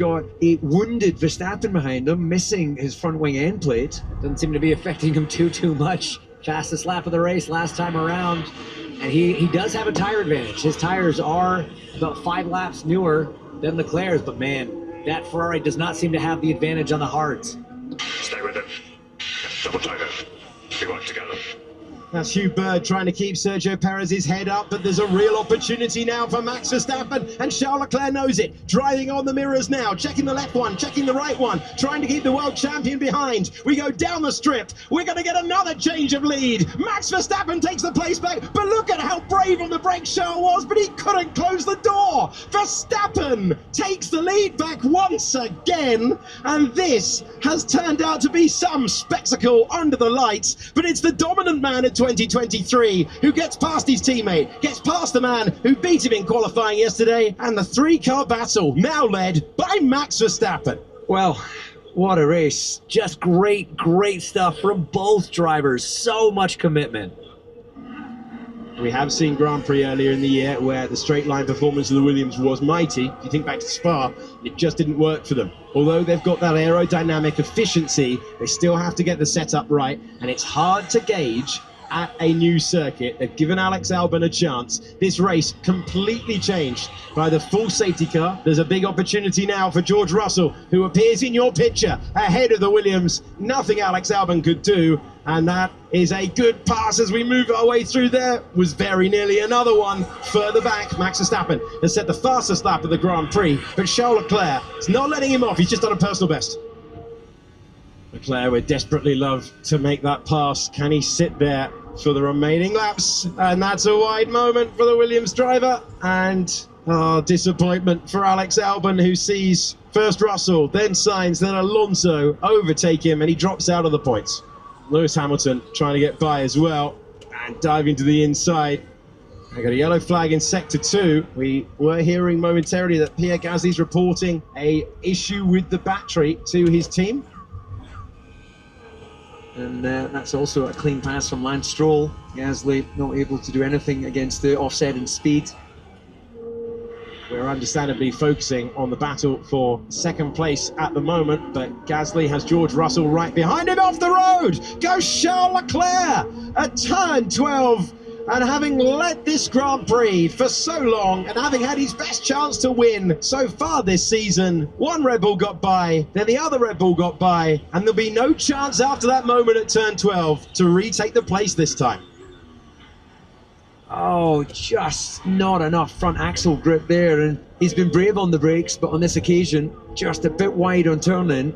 got a wounded Verstappen behind him, missing his front wing end plate. Doesn't seem to be affecting him too much. Fastest lap of the race last time around. And he does have a tire advantage. His tires are about 5 laps newer than Leclerc's, but man, that Ferrari does not seem to have the advantage on the hards. Stay with it. Double tire. We work together. That's Hugh Bird trying to keep Sergio Perez's head up, but there's a real opportunity now for Max Verstappen, and Charles Leclerc knows it. Driving on the mirrors now, checking the left one, checking the right one, trying to keep the world champion behind. We go down the strip. We're going to get another change of lead. Max Verstappen takes the place back, but look at how brave on the brakes Charles was, but he couldn't close the door. Verstappen takes the lead back once again, and this has turned out to be some spectacle under the lights, but it's the dominant man at 2023 who gets past his teammate, gets past the man who beat him in qualifying yesterday, and the 3-car battle now led by Max Verstappen. Well, what a race. Just great stuff from both drivers. So much commitment. We have seen Grand Prix earlier in the year where the straight line performance of the Williams was mighty. If you think back to Spa, it just didn't work for them. Although they've got that aerodynamic efficiency, they still have to get the setup right, and it's hard to gauge at a new circuit. They've given Alex Albon a chance. This race completely changed by the full safety car. There's a big opportunity now for George Russell, who appears in your picture ahead of the Williams. Nothing Alex Albon could do, and that is a good pass as we move our way through there. Was very nearly another one further back. Max Verstappen has set the fastest lap of the Grand Prix, but Charles Leclerc is not letting him off. He's just done a personal best. Leclerc would desperately love to make that pass. Can he sit there for the remaining laps? And that's a wide moment for the Williams driver, and disappointment for Alex Albon, who sees first Russell, then Sainz, then Alonso overtake him, and he drops out of the points. Lewis Hamilton trying to get by as well and diving to the inside. I got a yellow flag in sector 2. We were hearing momentarily that Pierre Gasly's reporting a issue with the battery to his team. And that's also a clean pass from Lance Stroll. Gasly not able to do anything against the offset in speed. We're understandably focusing on the battle for second place at the moment, but Gasly has George Russell right behind him. Off the road goes Charles Leclerc at turn 12. And having led this Grand Prix for so long and having had his best chance to win so far this season, one Red Bull got by, then the other Red Bull got by, and there'll be no chance after that moment at turn 12 to retake the place this time. Oh, just not enough front axle grip there, and he's been brave on the brakes, but on this occasion, just a bit wide on turn-in.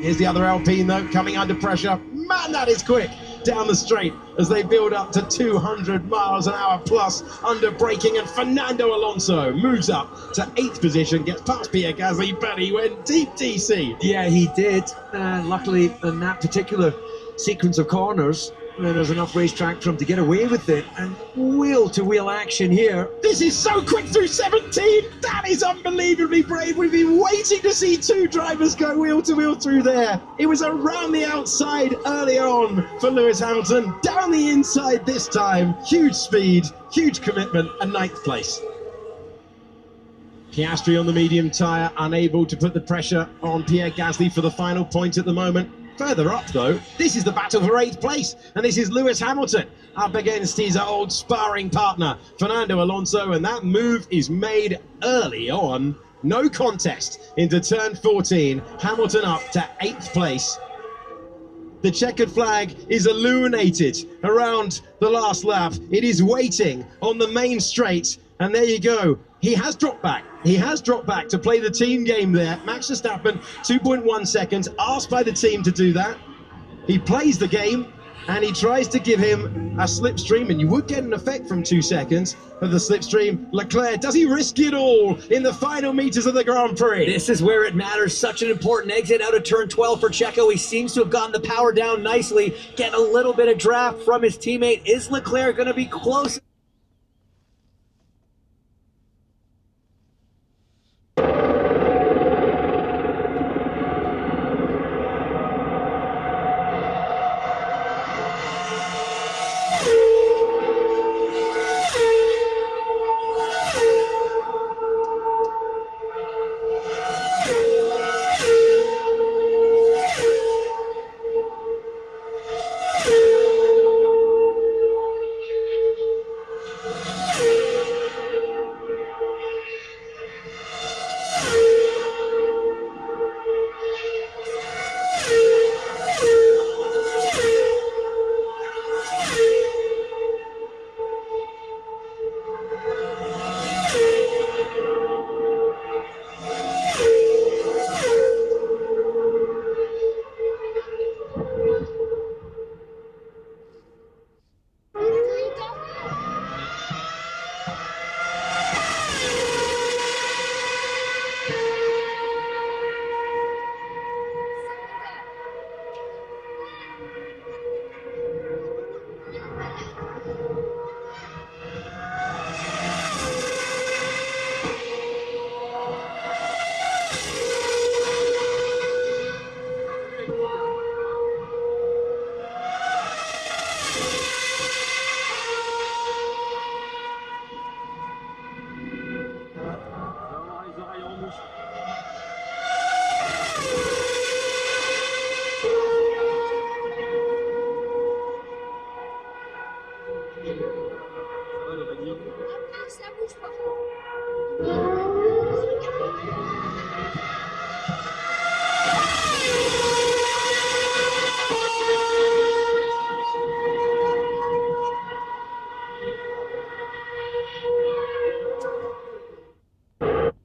Here's the other Alpine though, coming under pressure. Man, that is quick down the straight as they build up to 200 miles an hour plus under braking, and Fernando Alonso moves up to 8th position, gets past Pierre Gasly, but he went deep DC. Yeah, he did. Luckily, in that particular sequence of corners, there's enough racetrack for him to get away with it, and wheel-to-wheel action here. This is so quick through 17. That is unbelievably brave. We've been waiting to see 2 drivers go wheel-to-wheel through there. It was around the outside early on for Lewis Hamilton. Down the inside this time. Huge speed, huge commitment, and 9th place. Piastri on the medium tyre, unable to put the pressure on Pierre Gasly for the final point at the moment. Further up though, this is the battle for 8th place, and this is Lewis Hamilton up against his old sparring partner Fernando Alonso, and that move is made early on. No contest into turn 14. Hamilton up to 8th place. The checkered flag is illuminated around the last lap. It is waiting on the main straight, and there you go. He has dropped back. He has dropped back to play the team game there. Max Verstappen, 2.1 seconds, asked by the team to do that. He plays the game, and he tries to give him a slipstream, and you would get an effect from 2 seconds of the slipstream. Leclerc, does he risk it all in the final meters of the Grand Prix? This is where it matters. Such an important exit out of turn 12 for Checo. He seems to have gotten the power down nicely, getting a little bit of draft from his teammate. Is Leclerc going to be close?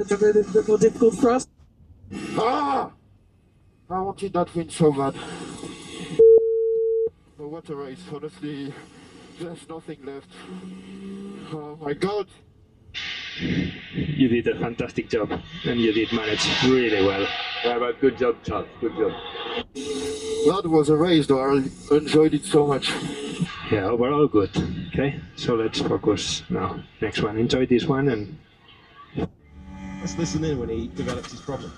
It's a bit more difficult for us. Ah! I wanted that win so bad. But what a race, honestly. There's nothing left. Oh my god! You did a fantastic job, and you did manage really well. Yeah, but good job, Charles. Good job. That was a race though, I enjoyed it so much. Yeah, overall good. Okay, so let's focus now. Next one. Enjoy this one, and Let's listen in when he develops his problem.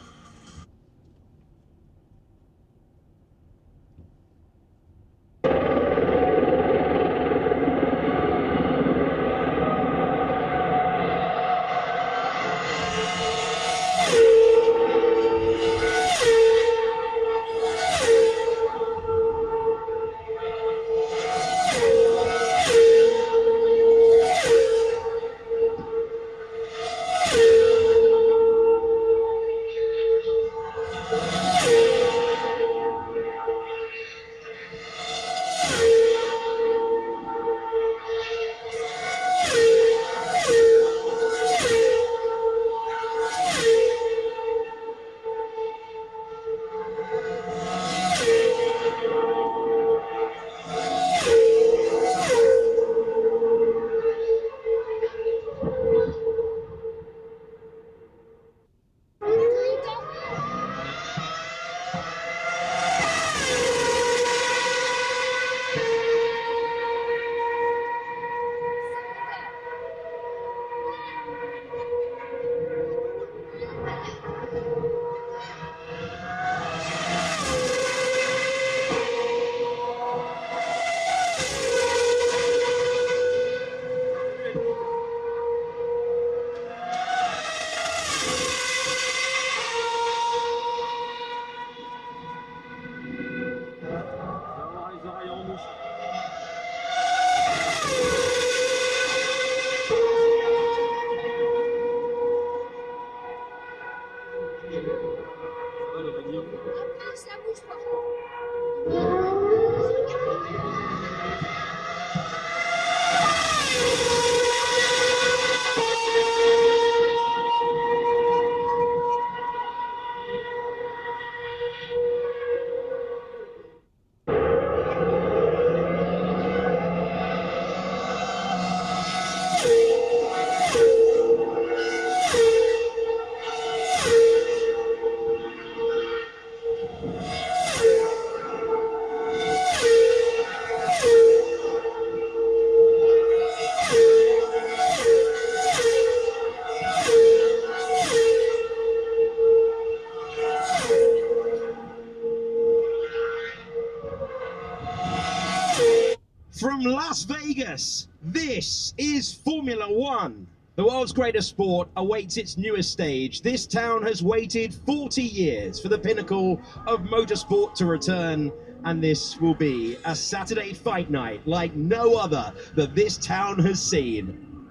From Las Vegas, this is Formula One. The world's greatest sport awaits its newest stage. This town has waited 40 years for the pinnacle of motorsport to return, and this will be a Saturday fight night like no other that this town has seen.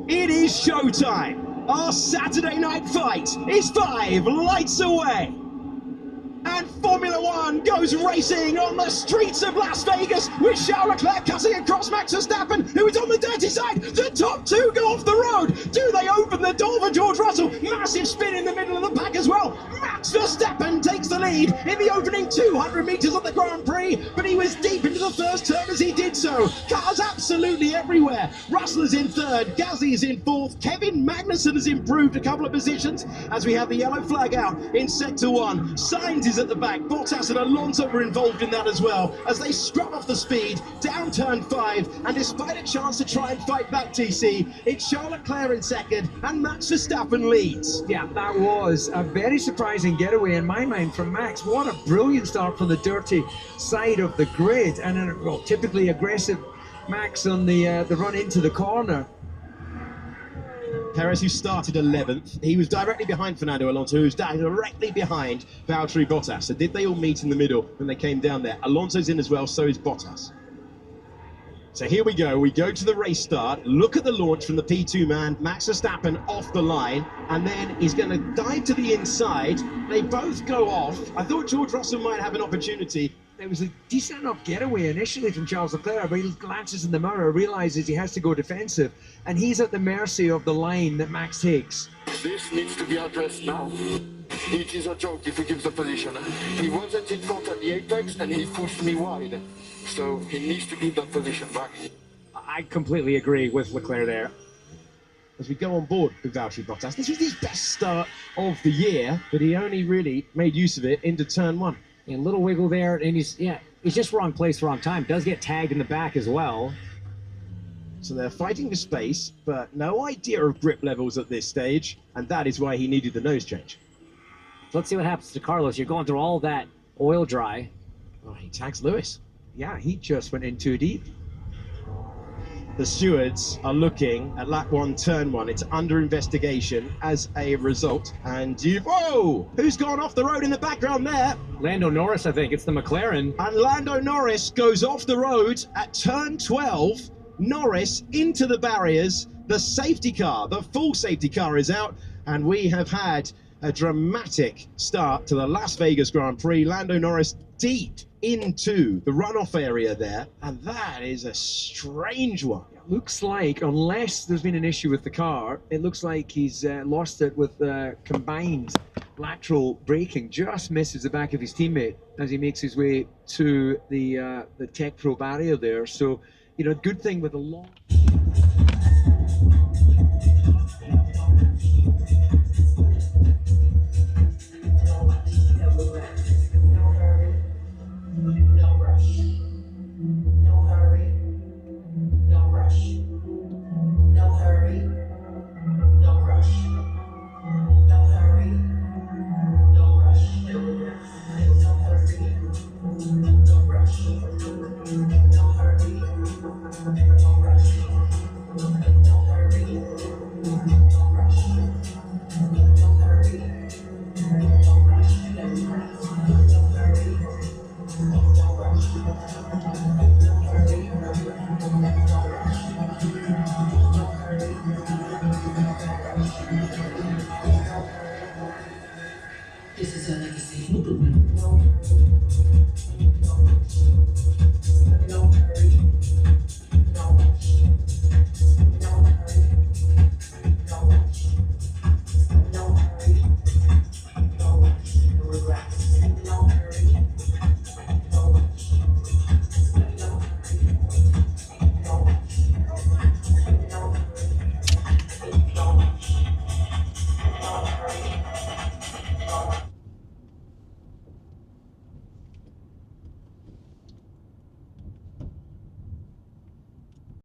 It is showtime. Our Saturday night fight is 5 lights away. And Formula One goes racing on the streets of Las Vegas with Charles Leclerc cutting across Max Verstappen, who is on the dirty side. The top two go off the road. Do they open the door for George Russell? Massive spin in the middle of the pack as well. Max Verstappen takes the lead in the opening 200 metres of the Grand Prix, but he was deep into the first turn as he did so. Cars absolutely everywhere. Russell is in third, Gasly is in fourth, Kevin Magnussen has improved a couple of positions as we have the yellow flag out in sector 1. Sainz is at the back. Bottas and Alonso were involved in that as well as they scrub off the speed down turn 5, and despite a chance to try and fight back, TC, it's Charles Leclerc in second and Max Verstappen leads. Yeah, that was a very surprising getaway in my mind from Max. What a brilliant start from the dirty side of the grid, and a well, typically aggressive Max on the run into the corner. Perez, who started 11th, he was directly behind Fernando Alonso, who was directly behind Valtteri Bottas. So did they all meet in the middle when they came down there? Alonso's in as well, so is Bottas. So here we go to the race start. Look at the launch from the P2 man, Max Verstappen off the line, and then he's going to dive to the inside. They both go off. I thought George Russell might have an opportunity. It was a decent enough getaway initially from Charles Leclerc, but he glances in the mirror, realizes he has to go defensive, and he's at the mercy of the line that Max takes. This needs to be addressed now. It is a joke if we give the position. He wasn't in front at the apex and he pushed me wide. So he needs to give that position back. I completely agree with Leclerc there. As we go on board with Valtteri Bottas, this was his best start of the year, but he only really made use of it into turn one. A little wiggle there, and he's just wrong place, wrong time. Does get tagged in the back as well. So they're fighting for space, but no idea of grip levels at this stage, and that is why he needed the nose change. So let's see what happens to Carlos. You're going through all that oil dry. Oh, he tags Lewis. Yeah, he just went in too deep. The stewards are looking at lap one, turn one. It's under investigation as a result. And whoa! Who's gone off the road in the background there? Lando Norris, I think. It's the McLaren. And Lando Norris goes off the road at turn 12. Norris into the barriers. The safety car, the full safety car is out. And we have had a dramatic start to the Las Vegas Grand Prix. Lando Norris deep into the runoff area there, and that is a strange one. It looks like, unless there's been an issue with the car, it looks like he's lost it with combined lateral braking. Just misses the back of his teammate as he makes his way to the Tech Pro barrier there. So, you know, good thing with the long...